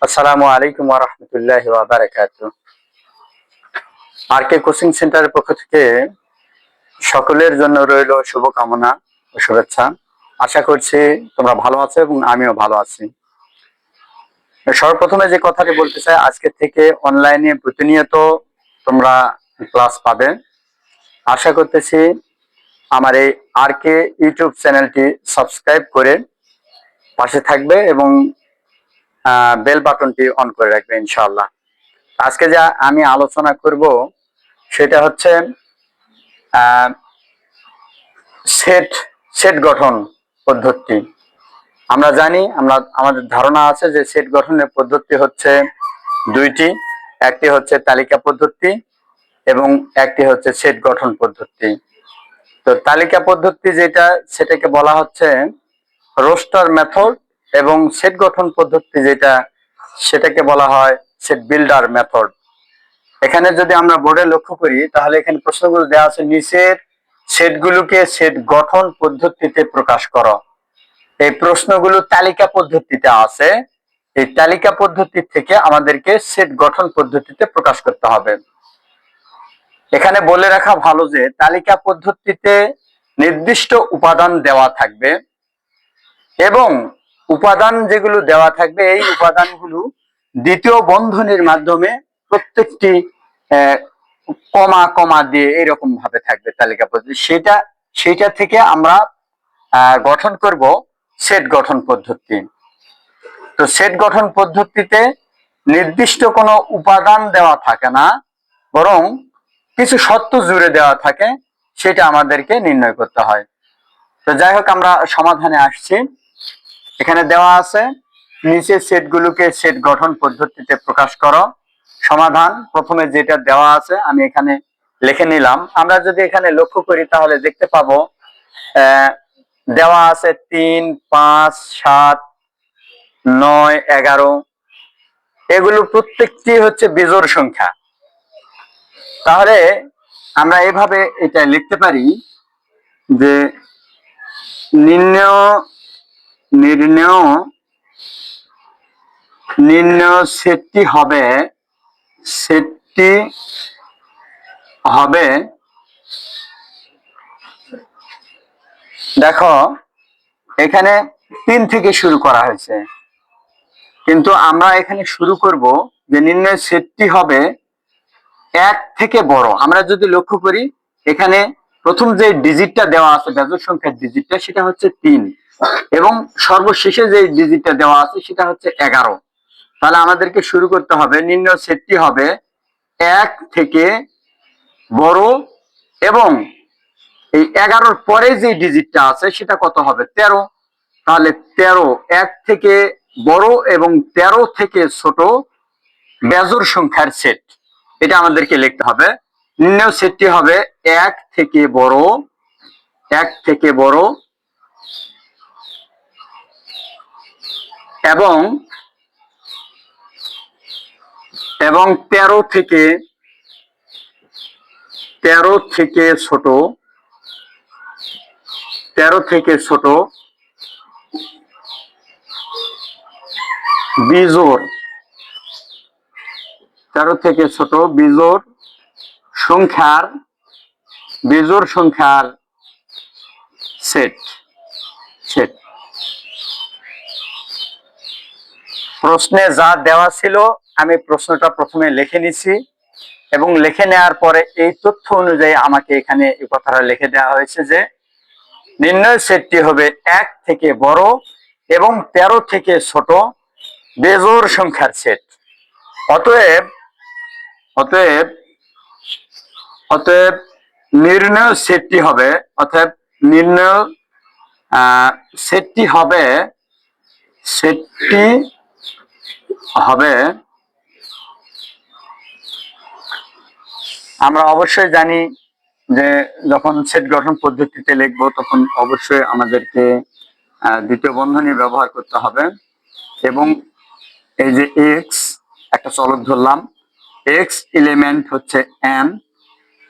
আসসালামু আলাইকুম ওয়া রাহমাতুল্লাহি ওয়া বারাকাতুহু। আরকে কোচিং সেন্টারের পক্ষ থেকে সকলের জন্য রইল শুভকামনা ও শুভেচ্ছা। আশা করছি তোমরা ভালো আছো এবং আমিও ভালো আছি। সর্বপ্রথমে যে কথাটি বলতে চাই, আজকে থেকে অনলাইনে প্রতিনিয়ত তোমরা ক্লাস পাবে। আশা করতেছি আমার এই আরকে ইউটিউব চ্যানেলটি সাবস্ক্রাইব করে পাশে থাকবে এবং বেল বাটনটি অন করে রাখবে ইনশাআল্লাহ। আজকে যা আমি আলোচনা করব সেটা হচ্ছে সেট সেট গঠন পদ্ধতি। আমরা জানি, আমাদের ধারণা আছে যে সেট গঠনের পদ্ধতি হচ্ছে দুইটি, একটি হচ্ছে তালিকা পদ্ধতি এবং একটি হচ্ছে সেট গঠন পদ্ধতি। তো তালিকা পদ্ধতি যেটা, সেটাকে বলা হচ্ছে রোস্টার মেথড, এবং সেট গঠন পদ্ধতি যেটা, সেটাকে বলা হয় সেট বিল্ডার মেথড। এখানে যদি আমরা বোর্ডে লক্ষ্য করি তাহলে এখানে প্রশ্নগুলো দেওয়া আছে, নিচের সেটগুলোকে সেট গঠন পদ্ধতিতে প্রকাশ করো। এই প্রশ্নগুলো তালিকা পদ্ধতিতে আছে, এই তালিকা পদ্ধতি থেকে আমাদেরকে সেট গঠন পদ্ধতিতে প্রকাশ করতে হবে। এখানে বলে রাখা ভালো যে তালিকা পদ্ধতিতে নির্দিষ্ট উপাদান দেওয়া থাকবে এবং উপাদান যেগুলো দেওয়া থাকবে এই উপাদানগুলো দ্বিতীয় বন্ধনীর মাধ্যমে প্রত্যেকটি কমা কমা দিয়ে এরকম ভাবে থাকবে তালিকা পদ্ধতি। সেটা থেকে আমরা গঠন করব সেট গঠন পদ্ধতি। তো সেট গঠন পদ্ধতিতে নির্দিষ্ট কোনো উপাদান দেওয়া থাকে না, বরং কিছু শর্ত জুড়ে দেওয়া থাকে, সেটা আমাদেরকে নির্ণয় করতে হয়। তো যাই হোক, আমরা সমাধানে আসছি। এখানে দেওয়া আছে নিচের সেটগুলোকে সেট গঠন পদ্ধতিতে প্রকাশ করো। সমাধান প্রথমে যেটা দেওয়া আছে আমি এখানে লিখে নিলাম। আমরা যদি এখানে লক্ষ্য করি তাহলে দেখতে পাবো দেওয়া আছে 3, 5, 7, 9, 11। এগুলো প্রত্যেকটি হচ্ছে বিজোড় সংখ্যা। তাহলে আমরা এভাবে এটা লিখতে পারি যে নির্ণয় সেটটি হবে দেখো এখানে 3 থেকে শুরু করা হয়েছে, কিন্তু আমরা এখানে শুরু করব যে নির্ণয় সেটটি হবে 1 থেকে বড়। আমরা যদি লক্ষ্য করি এখানে প্রথম যে ডিজিটটা দেওয়া আছে, বেজোড় সংখ্যার ডিজিটটা, সেটা হচ্ছে 3 এবং সর্বশেষে যে ডিজিটটা দেওয়া আছে সেটা হচ্ছে 11। তাহলে আমাদেরকে শুরু করতে হবে নির্ণয় সেটটি হবে 1 থেকে বড় এবং এই 11-র পরে যে ডিজিটটা আছে সেটা কত হবে? 13। তাহলে 13, 1 থেকে বড় এবং 13 থেকে ছোট বেজোড় সংখ্যার সেট, এটা আমাদেরকে লিখতে হবে। নির্ণয় সেটটি হবে 1 থেকে বড় এবং 13 থেকে ছোট বিজোড় 13 থেকে ছোট বিজোড় সংখ্যার সেট। প্রশ্নে যা দেওয়া ছিল আমি প্রশ্নটা প্রথমে লিখে নিছি এবং লিখে নেওয়ার পরে এই তথ্য অনুযায়ী আমাকে এখানে এই কথাটা লিখে দেওয়া হয়েছে যে নির্ণয় সেটটি হবে 1 থেকে বড় এবং 13 থেকে ছোট বেজোড় সংখ্যার সেট। অতএব নির্ণয় সেটটি হবে আমরা অবশ্যই জানি যে যখন সেট গঠন পদ্ধতিতে লিখবো তখন অবশ্যই আমাদেরকে দ্বিতীয় বন্ধনী ব্যবহার করতে হবে এবং এই যে এক্স একটা চলক ধরলাম, এক্স এলিমেন্ট হচ্ছে n,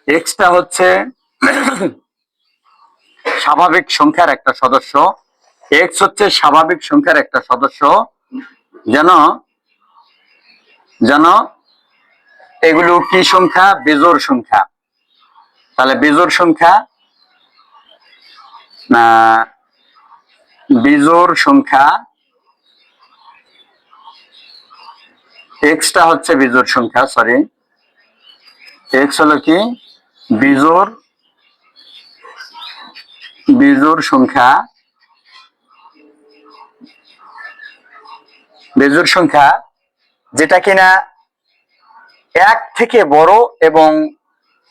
এক্সটা হচ্ছে স্বাভাবিক সংখ্যার একটা সদস্য, এক্স হচ্ছে স্বাভাবিক সংখ্যার একটা সদস্য। যেন যেন এগুলো কি সংখ্যা? বেজোড় সংখ্যা। তাহলে বেজোড় সংখ্যা, বিজোড় সংখ্যা এক্সটা হচ্ছে বিজোড় সংখ্যা, সরি, এক্স হলো কি বিজোড় বিজোড় সংখ্যা। বেজোড় সংখ্যা যেটা কিনা 1 থেকে বড় এবং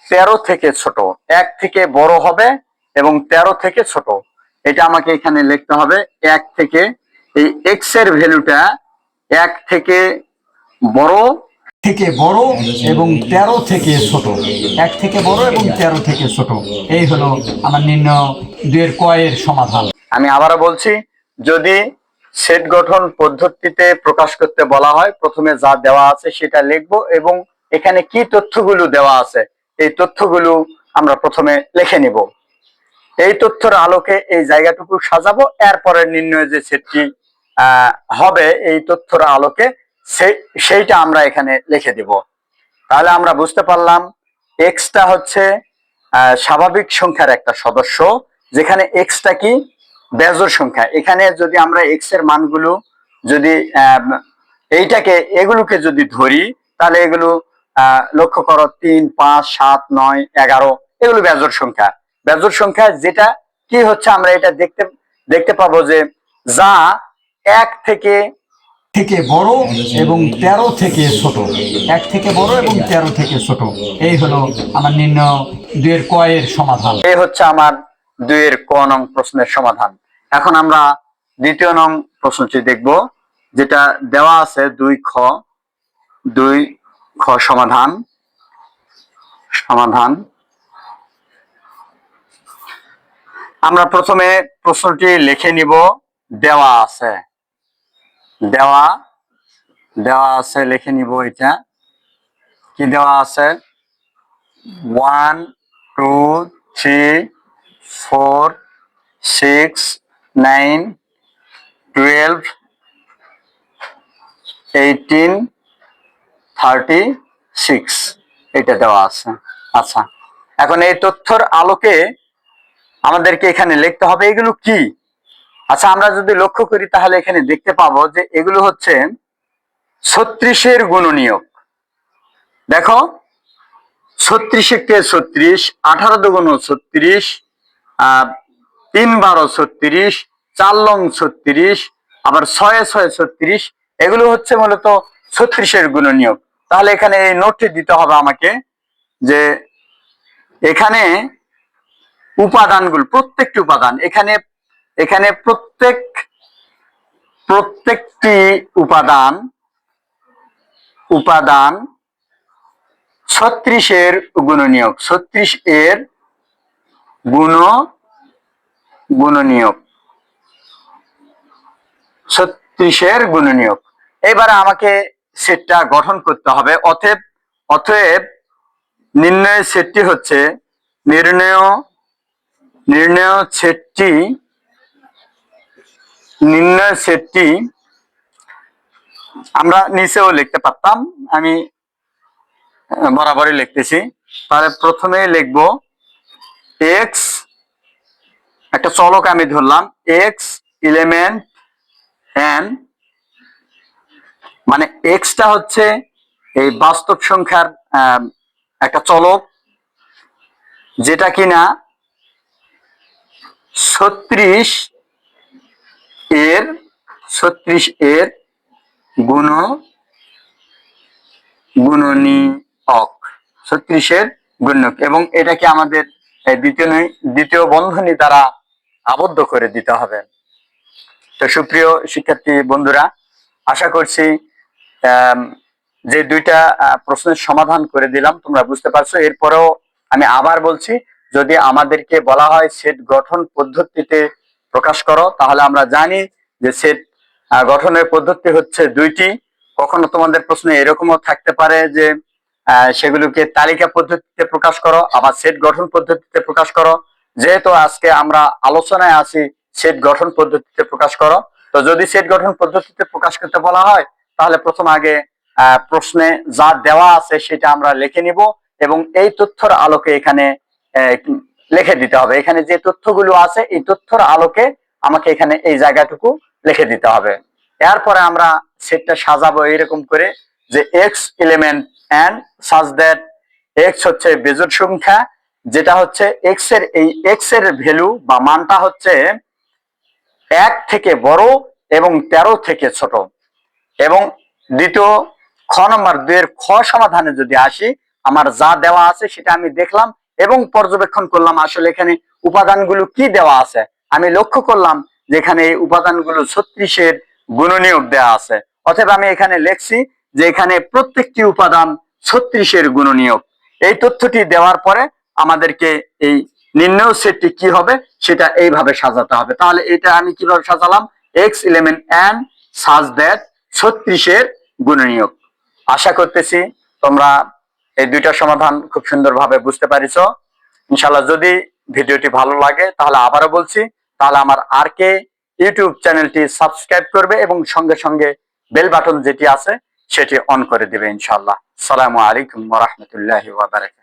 13 থেকে ছোট। 1 থেকে বড় হবে এবং 13 থেকে ছোট। এটা আমাকে এখানে লিখতে হবে। 1 থেকে, এই এক্স এর ভ্যালুটা 1 থেকে বড় এবং 13 থেকে ছোট। 1 থেকে বড় এবং 13 থেকে ছোট। এই হলো আমার নির্ণয় 2 এর ক এর সমাধান। আমি আবারও বলছি, যদি সেট গঠন পদ্ধতিতে প্রকাশ করতে বলা হয়, প্রথমে যা দেওয়া আছে সেটা লিখবো এবং এখানে কি তথ্যগুলো দেওয়া আছে এই তথ্যগুলো আমরা প্রথমে লিখে নিব। এই তথ্যের আলোকে এই জায়গাটুকু সাজাবো, এরপরে নির্ণয় যে সেটটি হবে এই তথ্যের আলোকে সেইটা আমরা এখানে লিখে দিব। তাহলে আমরা বুঝতে পারলাম এক্সটা হচ্ছে স্বাভাবিক সংখ্যার একটা সদস্য, যেখানে এক্সটা কি বেজোড় সংখ্যা। এখানে যদি আমরা এক্স এর মানগুলো যদি এগুলোকে যদি ধরি, তাহলে এগুলো লক্ষ্য করো 3, 5, 7, 9, 11 এগুলো বেজোড় সংখ্যা। বেজোড় সংখ্যা যেটা কি হচ্ছে, আমরা এটা দেখতে পাবো যে যা 1 থেকে বড় এবং 13 থেকে ছোট। 1 থেকে বড় এবং 13 থেকে ছোট। এই হলো আমার নির্ণয় 2 এর ক এর সমাধান। এই হচ্ছে আমার 2 এর ক নং প্রশ্নের সমাধান। এখন আমরা দ্বিতীয় নং প্রশ্নটি দেখব, যেটা দেওয়া আছে 2খ সমাধান। আমরা প্রথমে প্রশ্নটি লিখে নিব। দেওয়া আছে লিখে নিব। এটা কি দেওয়া আছে? 1, 2, 3, 4, 6, 9, 12, 18, 36 এটা দেওয়া আছে। আচ্ছা, এখন এই তথ্যের আলোকে আমাদেরকে এখানে লিখতে হবে এগুলো কি। আচ্ছা, আমরা যদি লক্ষ্য করি তাহলে এখানে দেখতে পাবো যে এগুলো হচ্ছে 36 গুণনীয়ক। দেখো, 36 কে 36, 18 দুগুণ 36, 3 12 36, 4 লং 36, আবার 6 6 36, এগুলো হচ্ছে মূলত 36 গুণনীয়ক। তাহলে এখানে এই নোটটি দিতে হবে আমাকে যে এখানে উপাদানগুলো, প্রত্যেকটি উপাদান, এখানে প্রত্যেকটি উপাদান 36 এর গুণনীয়ক। 36 এর গুণনীয়ক 36 এর গুণনীয়ক। এবারে আমাকে সেটটা গঠন করতে হবে। অতএব নির্ণয় সেটটি হচ্ছে নির্ণয় সেটটি আমরা নিচেও লিখতে পারতাম, আমি বরাবরই লিখতেছি। তাহলে প্রথমে লিখব এক্স, একটা চলক আমি ধরলাম, এক্স এলিমেন্ট এন, মানে এক্সটা হচ্ছে এই বাস্তব সংখ্যার একটা চলক, যেটা কিনা 36 এর গুণনীয়ক। 36 এর গুণনীয়ক, এবং এটাকে আমাদের দ্বিতীয় বন্ধনী দ্বারা আবদ্ধ করে দিতে হবে। তো সুপ্রিয় শিক্ষার্থী বন্ধুরা, আশা করছি যে 2টা প্রশ্নের সমাধান করে দিলাম তোমরা বুঝতে পারছো। এরপরেও আমি আবার বলছি, যদি আমাদেরকে বলা হয় সেট গঠন পদ্ধতিতে প্রকাশ করো, তাহলে আমরা জানি যে সেট গঠনের পদ্ধতি হচ্ছে 2টি। কখনো তোমাদের প্রশ্নে এরকমও থাকতে পারে যে সেগুলোকে তালিকা পদ্ধতিতে প্রকাশ করো, আবার সেট গঠন পদ্ধতিতে প্রকাশ করো। যেহেতু আজকে আমরা আলোচনায় আছি সেট গঠন পদ্ধতিতে প্রকাশ করো, তো যদি সেট গঠন পদ্ধতিতে প্রকাশ করতে বলা হয় তাহলে প্রথম আগে প্রশ্নে যা দেওয়া আছে সেটা আমরা লিখে নিব এবং এই তথ্যের আলোকে এখানে লিখে দিতে হবে। এখানে যে তথ্যগুলো আছে এই তথ্যের আলোকে আমাকে এখানে এই জায়গাটুকু লিখে দিতে হবে। এরপরে আমরা সেটটা সাজাবো এইরকম করে যে x element and such that x হচ্ছে বেজোড় সংখ্যা, যেটা হচ্ছে এক্স এর এই এক্স এর ভ্যালু বা মানটা হচ্ছে 1 থেকে বড় এবং 13 থেকে ছোট। এবং দ্বিতীয় খ নম্বর 2 এর খ সমাধানে যদি আসি, আমার যা দেওয়া আছে সেটা আমি দেখলাম এবং পর্যবেক্ষণ করলাম আসলে এখানে উপাদানগুলো কি দেওয়া আছে। আমি লক্ষ্য করলাম যে এখানে এই উপাদানগুলো 36 এর গুণনীয়ক দেওয়া আছে, অতএব আমি এখানে লিখছি যে এখানে প্রত্যেকটি উপাদান 36 এর গুণনীয়ক। এই তথ্যটি দেওয়ার পরে আমাদেরকে এই নির্ণয় সেটটি কি হবে সেটা এইভাবে সাজাতে হবে। তাহলে এটা আমি কিভাবে সাজালাম, x element and such that 36 এর গুণনীয়ক। আশা করতেছি তোমরা এই দুইটা সমাধান খুব সুন্দরভাবে বুঝতে পারিছো। ইনশাআল্লাহ যদি ভিডিওটি ভালো লাগে তাহলে আবারও বলছি, তাহলে আমার আর কে ইউটিউব চ্যানেলটি সাবস্ক্রাইব করবে এবং সঙ্গে সঙ্গে বেল বাটন যেটি আছে সেটি অন করে দিবে ইনশাআল্লাহ। আসসালামু আলাইকুম ওয়া রাহমাতুল্লাহি ওয়া বারাকাতুহু।